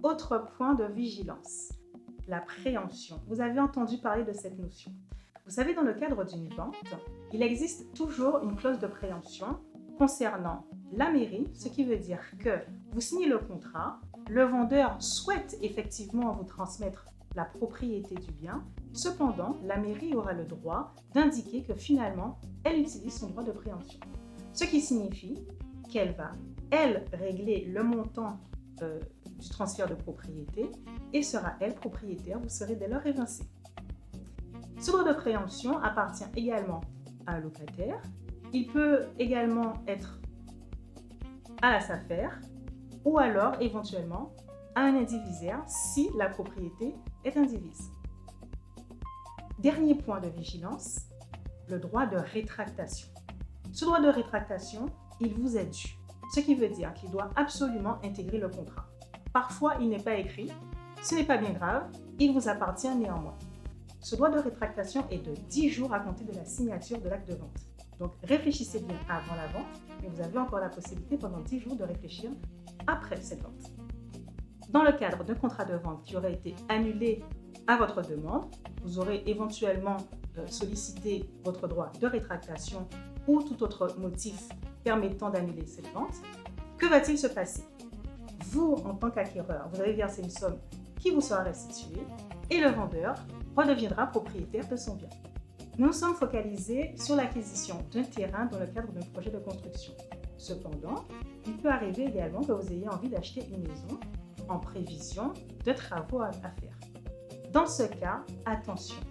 Autre point de vigilance, la préemption. Vous avez entendu parler de cette notion. Vous savez, dans le cadre d'une vente, il existe toujours une clause de préemption concernant la mairie, ce qui veut dire que vous signez le contrat, le vendeur souhaite effectivement vous transmettre la propriété du bien. Cependant, la mairie aura le droit d'indiquer que finalement, elle utilise son droit de préemption. Ce qui signifie qu'elle va, elle, régler le montant du transfert de propriété et sera, elle, propriétaire. Vous serez dès lors évincé. Ce droit de préemption appartient également à un locataire. Il peut également être à la SAFER ou alors éventuellement à un indivisaire si la propriété est indivise. Dernier point de vigilance, le droit de rétractation. Ce droit de rétractation, il vous est dû, ce qui veut dire qu'il doit absolument intégrer le contrat. Parfois, il n'est pas écrit, ce n'est pas bien grave, il vous appartient néanmoins. Ce droit de rétractation est de 10 jours à compter de la signature de l'acte de vente. Donc, réfléchissez bien avant la vente, mais vous avez encore la possibilité pendant 10 jours de réfléchir après cette vente. Dans le cadre d'un contrat de vente qui aurait été annulé à votre demande, vous aurez éventuellement sollicité votre droit de rétractation ou tout autre motif permettant d'annuler cette vente. Que va-t-il se passer? Vous, en tant qu'acquéreur, vous avez versé une somme qui vous sera restituée et le vendeur redeviendra propriétaire de son bien. Nous nous sommes focalisés sur l'acquisition d'un terrain dans le cadre d'un projet de construction. Cependant, il peut arriver également que vous ayez envie d'acheter une maison en prévision de travaux à faire. Dans ce cas, attention,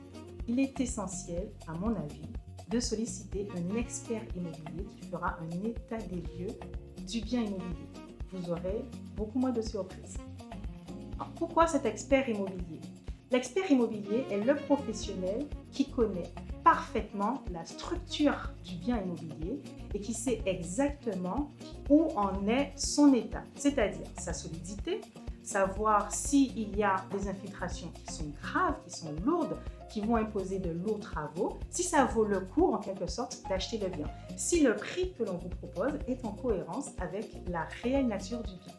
il est essentiel, à mon avis, de solliciter un expert immobilier qui fera un état des lieux du bien immobilier. Vous aurez beaucoup moins de surprises. Alors, pourquoi cet expert immobilier? L'expert immobilier est le professionnel qui connaît parfaitement la structure du bien immobilier et qui sait exactement où en est son état, c'est-à-dire sa solidité, savoir s'il y a des infiltrations qui sont graves, qui sont lourdes, qui vont imposer de lourds travaux, si ça vaut le coup en quelque sorte d'acheter le bien, si le prix que l'on vous propose est en cohérence avec la réelle nature du bien.